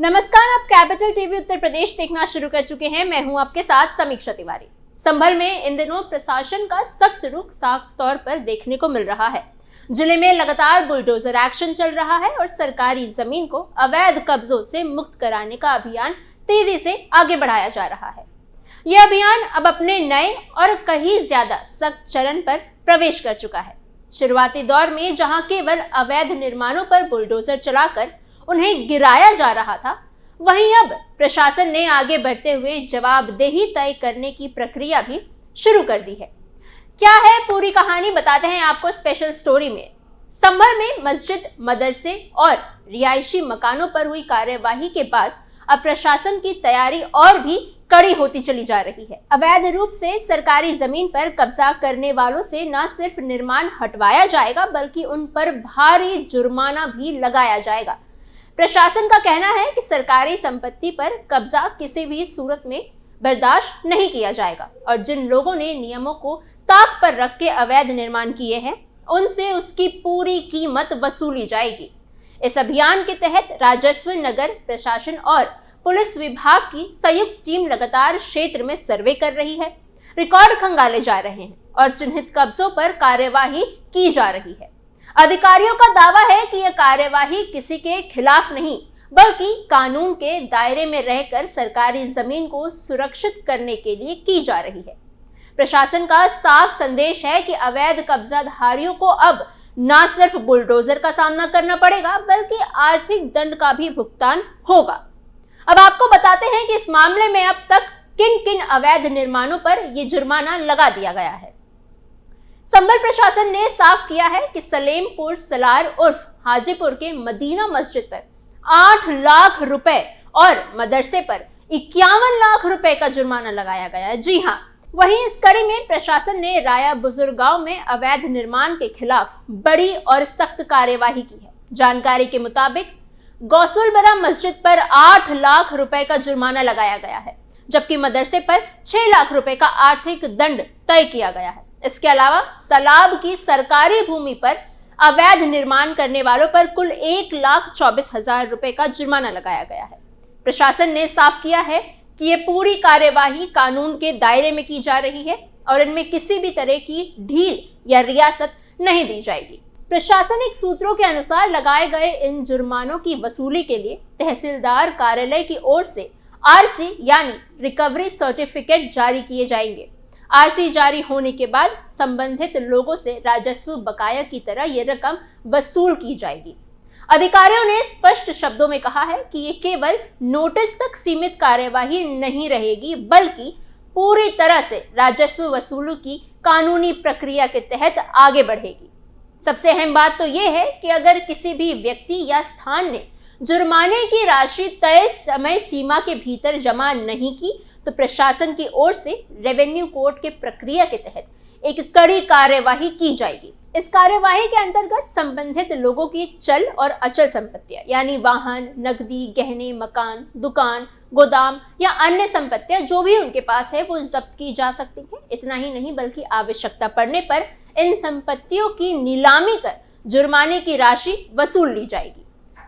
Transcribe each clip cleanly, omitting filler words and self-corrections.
नमस्कार, आप capital TV Uttar Pradesh देखना शुरू कर चुके हैं। मैं हूं आपके साथ समीक्षा तिवारी। संभल में इन दिनों प्रशासन का सख्त रुख साफ तौर पर देखने को मिल रहा है। जिले में लगातार बुलडोजर एक्शन चल रहा है और सरकारी जमीन को अवैध कब्जों से मुक्त कराने का अभियान तेजी से आगे बढ़ाया जा रहा है। यह अभियान अब अपने नए और कहीं ज्यादा सख्त चरण पर प्रवेश कर चुका है। शुरुआती दौर में जहां केवल अवैध निर्माणों पर बुलडोजर चलाकर उन्हें गिराया जा रहा था, वहीं अब प्रशासन ने आगे बढ़ते हुए जवाबदेही तय करने की प्रक्रिया भी शुरू कर दी है। क्या है पूरी कहानी, बताते हैं आपको स्पेशल स्टोरी में। संभल में मस्जिद, मदरसे और रिहायशी मकानों पर हुई कार्यवाही के बाद अब प्रशासन की तैयारी और भी कड़ी होती चली जा रही है। अवैध रूप से सरकारी जमीन पर कब्जा करने वालों से न सिर्फ निर्माण हटवाया जाएगा, बल्कि उन पर भारी जुर्माना भी लगाया जाएगा। प्रशासन का कहना है कि सरकारी संपत्ति पर कब्जा किसी भी सूरत में बर्दाश्त नहीं किया जाएगा और जिन लोगों ने नियमों को ताक पर रख के अवैध निर्माण किए हैं, उनसे उसकी पूरी कीमत वसूली जाएगी। इस अभियान के तहत राजस्व, नगर प्रशासन और पुलिस विभाग की संयुक्त टीम लगातार क्षेत्र में सर्वे कर रही है, रिकॉर्ड खंगाले जा रहे हैं और चिन्हित कब्जों पर कार्यवाही की जा रही है। अधिकारियों का दावा है कि यह कार्यवाही किसी के खिलाफ नहीं, बल्कि कानून के दायरे में रहकर सरकारी जमीन को सुरक्षित करने के लिए की जा रही है। प्रशासन का साफ संदेश है कि अवैध कब्जाधारियों को अब न सिर्फ बुलडोजर का सामना करना पड़ेगा, बल्कि आर्थिक दंड का भी भुगतान होगा। अब आपको बताते हैं कि इस मामले में अब तक किन किन अवैध निर्माणों पर यह जुर्माना लगा दिया गया है। संभल प्रशासन ने साफ किया है कि सलेमपुर सलार उर्फ हाजीपुर के मदीना मस्जिद पर 8 लाख रुपए और मदरसे पर 51 लाख रुपए का जुर्माना लगाया गया है। जी हां, वहीं इस कड़ी में प्रशासन ने राया बुजुर्ग गांव में अवैध निर्माण के खिलाफ बड़ी और सख्त कार्यवाही की है। जानकारी के मुताबिक गौसुलबरा मस्जिद पर 8 लाख रुपए का जुर्माना लगाया गया है, जबकि मदरसे पर 6 लाख रुपए का आर्थिक दंड तय किया गया है। इसके अलावा तालाब की सरकारी भूमि पर अवैध निर्माण करने वालों पर कुल 1,24,000 रुपए का जुर्माना लगाया गया है। प्रशासन ने साफ किया है कि ये पूरी कार्यवाही कानून के दायरे में की जा रही है और इनमें किसी भी तरह की ढील या रियासत नहीं दी जाएगी। प्रशासनिक सूत्रों के अनुसार लगाए गए इन जुर्मानों की वसूली के लिए तहसीलदार कार्यालय की ओर से आरसी यानी रिकवरी सर्टिफिकेट जारी किए जाएंगे। आरसी जारी होने के बाद संबंधित लोगों से राजस्व बकाया की तरह ये रकम वसूल की जाएगी। अधिकारियों ने स्पष्ट शब्दों में कहा है कि ये केवल नोटिस तक सीमित कार्यवाही नहीं रहेगी, बल्कि पूरी तरह से राजस्व वसूली की कानूनी प्रक्रिया के तहत आगे बढ़ेगी। सबसे अहम बात तो ये है कि अगर किसी भी व्यक्ति या स्थान ने जुर्माने की राशि तय समय सीमा के भीतर जमा नहीं की, तो प्रशासन की ओर से रेवेन्यू कोर्ट के प्रक्रिया के तहत एक कड़ी कार्यवाही की जाएगी। इस कार्यवाही के अंतर्गत संबंधित लोगों की चल और अचल संपत्तियां यानी वाहन, नकदी, गहने, मकान, दुकान, गोदाम या अन्य संपत्तियां जो भी उनके पास है वो जब्त की जा सकती है। इतना ही नहीं, बल्कि आवश्यकता पड़ने पर इन संपत्तियों की नीलामी कर जुर्माने की राशि वसूल ली जाएगी।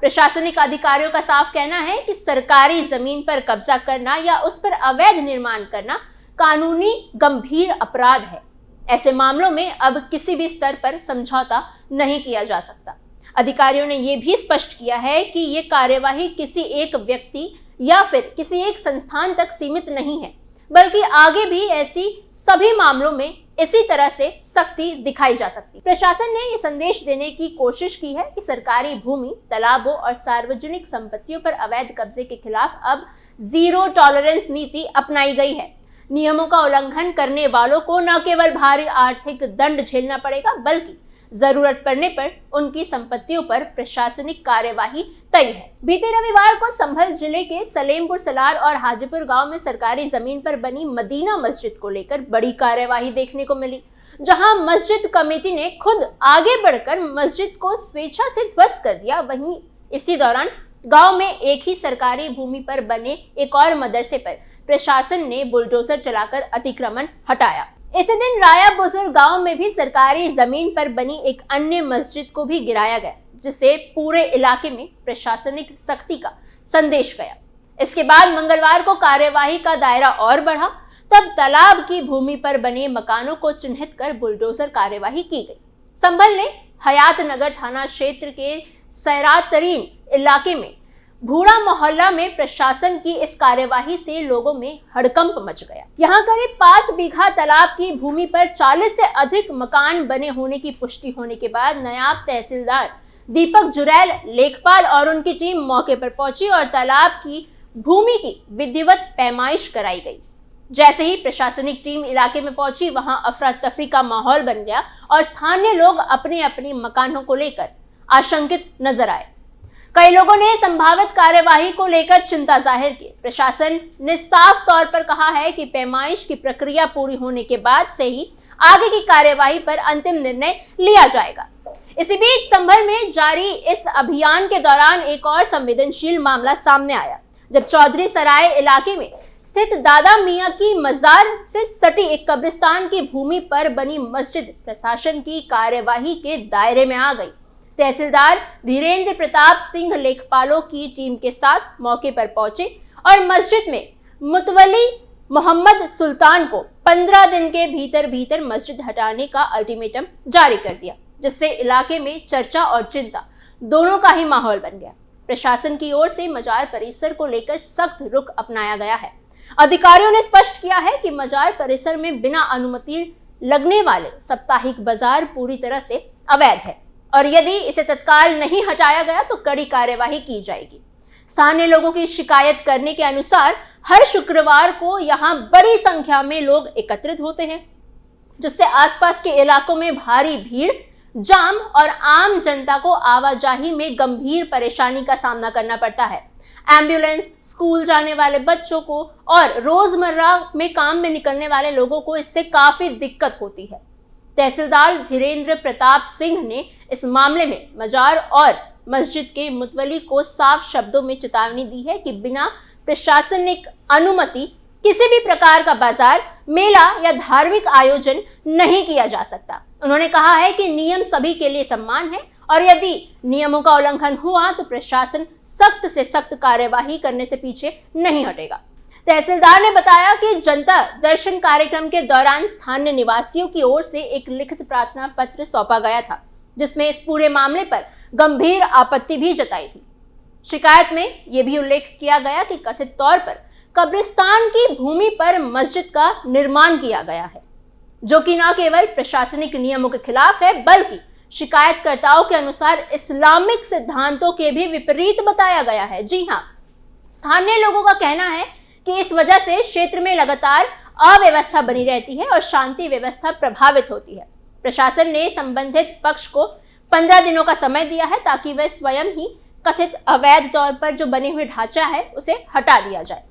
प्रशासनिक अधिकारियों का साफ कहना है कि सरकारी जमीन पर कब्जा करना या उस पर अवैध निर्माण करना कानूनी गंभीर अपराध है। ऐसे मामलों में अब किसी भी स्तर पर समझौता नहीं किया जा सकता। अधिकारियों ने यह भी स्पष्ट किया है कि ये कार्यवाही किसी एक व्यक्ति या फिर किसी एक संस्थान तक सीमित नहीं है, बल्कि आगे भी ऐसी सभी मामलों में इसी तरह से सख्ती दिखाई जा सकती है। प्रशासन ने ये संदेश देने की कोशिश की है कि सरकारी भूमि, तालाबों और सार्वजनिक संपत्तियों पर अवैध कब्जे के खिलाफ अब जीरो टॉलरेंस नीति अपनाई गई है। नियमों का उल्लंघन करने वालों को न केवल भारी आर्थिक दंड झेलना पड़ेगा, बल्कि जरूरत पड़ने पर उनकी संपत्तियों पर प्रशासनिक कार्यवाही तय है। बीते रविवार को संभल जिले के सलेमपुर सलार और हाजीपुर गांव में सरकारी जमीन पर बनी मदीना मस्जिद को लेकर बड़ी कार्यवाही देखने को मिली, जहां मस्जिद कमेटी ने खुद आगे बढ़कर मस्जिद को स्वेच्छा से ध्वस्त कर दिया। वहीं इसी दौरान गांव में एक ही सरकारी भूमि पर बने एक और मदरसे पर प्रशासन ने बुलडोजर चलाकर अतिक्रमण हटाया। इसी दिन राया बुजुर्ग गांव में भी सरकारी जमीन पर बनी एक अन्य मस्जिद को भी गिराया गया, जिससे पूरे इलाके में प्रशासनिक सख्ती का संदेश गया। इसके बाद मंगलवार को कार्यवाही का दायरा और बढ़ा, तब तालाब की भूमि पर बने मकानों को चिन्हित कर बुलडोजर कार्यवाही की गई। संभल ने हयात नगर थाना क्षेत्र के सैरातरीन इलाके में भूड़ा मोहल्ला में प्रशासन की इस कार्यवाही से लोगों में हड़कंप मच गया। यहाँ करीब 5 बीघा तालाब की भूमि पर 40 से अधिक मकान बने होने की पुष्टि होने के बाद नायब तहसीलदार दीपक जुरैल लेखपाल और उनकी टीम मौके पर पहुंची और तालाब की भूमि की विधिवत पैमाइश कराई गई। जैसे ही प्रशासनिक टीम इलाके में पहुंची, वहां अफरा तफरी का माहौल बन गया और स्थानीय लोग अपने अपने मकानों को लेकर आशंकित नजर आए। कई लोगों ने संभावित कार्यवाही को लेकर चिंता जाहिर की। प्रशासन ने साफ तौर पर कहा है कि पैमाइश की प्रक्रिया पूरी होने के बाद से ही आगे की कार्यवाही पर अंतिम निर्णय लिया जाएगा। इसी बीच संभल में जारी इस अभियान के दौरान एक और संवेदनशील मामला सामने आया, जब चौधरी सराय इलाके में स्थित दादा मियां की मजार से सटी एक कब्रिस्तान की भूमि पर बनी मस्जिद प्रशासन की कार्यवाही के दायरे में आ गई। तहसीलदार धीरेन्द्र प्रताप सिंह लेखपालों की टीम के साथ मौके पर पहुंचे और मस्जिद में मुतवली मोहम्मद सुल्तान को 15 दिन के भीतर मस्जिद हटाने का अल्टीमेटम जारी कर दिया, जिससे इलाके में चर्चा और चिंता दोनों का ही माहौल बन गया। प्रशासन की ओर से मजार परिसर को लेकर सख्त रुख अपनाया गया है। अधिकारियों ने स्पष्ट किया है कि मजार परिसर में बिना अनुमति लगने वाले साप्ताहिक बाजार पूरी तरह से अवैध है और यदि इसे तत्काल नहीं हटाया गया तो कड़ी कार्यवाही की जाएगी। स्थानीय लोगों की शिकायत करने के अनुसार हर शुक्रवार को यहां बड़ी संख्या में लोग एकत्रित होते हैं, जिससे आसपास के इलाकों में भारी भीड़, जाम और आम जनता को आवाजाही में गंभीर परेशानी का सामना करना पड़ता है। एम्बुलेंस, स्कूल जाने वाले बच्चों को और रोजमर्रा में काम में निकलने वाले लोगों को इससे काफी दिक्कत होती है। तहसीलदार धीरेन्द्र प्रताप सिंह ने इस मामले में मजार और मस्जिद के मुतवली को साफ शब्दों में चेतावनी दी है कि बिना प्रशासनिक अनुमति किसी भी प्रकार का बाजार, मेला या धार्मिक आयोजन नहीं किया जा सकता। उन्होंने कहा है कि नियम सभी के लिए समान है और यदि नियमों का उल्लंघन हुआ तो प्रशासन सख्त से सख्त कार्यवाही करने से पीछे नहीं हटेगा। तहसीलदार ने बताया कि जनता दर्शन कार्यक्रम के दौरान स्थानीय निवासियों की ओर से एक लिखित प्रार्थना पत्र सौंपा गया था, जिसमें इस पूरे मामले पर गंभीर आपत्ति भी जताई थी। शिकायत में यह भी उल्लेख किया गया कि कथित तौर पर कब्रिस्तान की भूमि पर मस्जिद का निर्माण किया गया है, जो कि न केवल प्रशासनिक नियमों के खिलाफ है बल्कि शिकायतकर्ताओं के अनुसार इस्लामिक सिद्धांतों के भी विपरीत बताया गया है। जी हाँ, स्थानीय लोगों का कहना है कि इस वजह से क्षेत्र में लगातार अव्यवस्था बनी रहती है और शांति व्यवस्था प्रभावित होती है। प्रशासन ने संबंधित पक्ष को 15 दिनों का समय दिया है ताकि वह स्वयं ही कथित अवैध तौर पर जो बने हुए ढांचा है उसे हटा दिया जाए।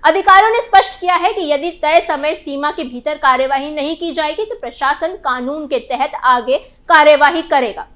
अधिकारियों ने स्पष्ट किया है कि यदि तय समय सीमा के भीतर कार्यवाही नहीं की जाएगी तो प्रशासन कानून के तहत आगे कार्यवाही करेगा।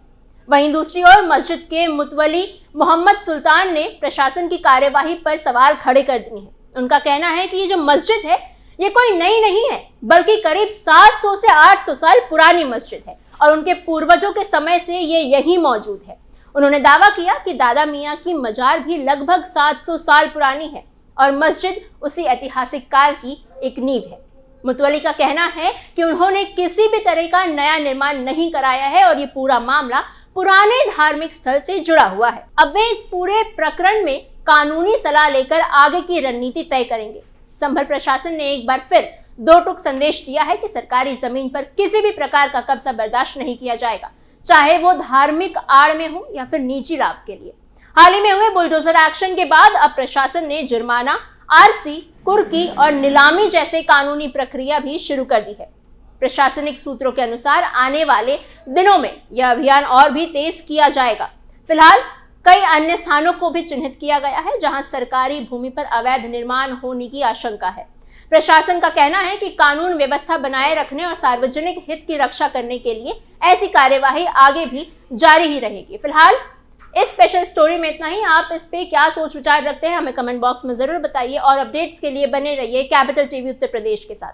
वहीं दूसरी ओर मस्जिद के मुतवली मोहम्मद सुल्तान ने प्रशासन की कार्यवाही पर सवाल खड़े कर दिए हैं। उनका कहना है कि ये जो मस्जिद है ये कोई नई नहीं है, बल्कि करीब 700 से 800 साल पुरानी मस्जिद है और उनके पूर्वजों के समय से ये यहीं मौजूद है। उन्होंने दावा किया कि दादा मियां की मजार भी लगभग 700 साल पुरानी है और मस्जिद उसी ऐतिहासिक काल की एक नींव है। मुतवली का कहना है कि उन्होंने किसी भी तरह का नया निर्माण नहीं कराया है और ये पूरा मामला पुराने धार्मिक स्थल से जुड़ा हुआ है। अब वे इस पूरे प्रकरण में कानूनी सलाह लेकर आगे की रणनीति तय करेंगे। संभल प्रशासन ने एक बार फिर दो टूक संदेश दिया है कि सरकारी जमीन पर किसी भी प्रकार का कब्जा बर्दाश्त नहीं किया जाएगा, चाहे वो धार्मिक आड़ में हो या फिर निजी लाभ के लिए। हाल ही में हुए बुलडोजर एक्शन के बाद अब प्रशासन ने जुर्माना, आरसी, कुर्की और नीलामी जैसे कानूनी प्रक्रिया भी शुरू कर दी है। प्रशासनिक सूत्रों के अनुसार आने वाले दिनों में यह अभियान और भी तेज किया जाएगा। फिलहाल कई अन्य स्थानों को भी चिन्हित किया गया है जहां सरकारी भूमि पर अवैध निर्माण होने की आशंका है। प्रशासन का कहना है कि कानून व्यवस्था बनाए रखने और सार्वजनिक हित की रक्षा करने के लिए ऐसी कार्यवाही आगे भी जारी ही रहेगी। फिलहाल इस स्पेशल स्टोरी में इतना ही। आप इस पे क्या सोच विचार रखते हैं हमें कमेंट बॉक्स में जरूर बताइए और अपडेट्स के लिए बने रहिए कैपिटल टीवी उत्तर प्रदेश के साथ।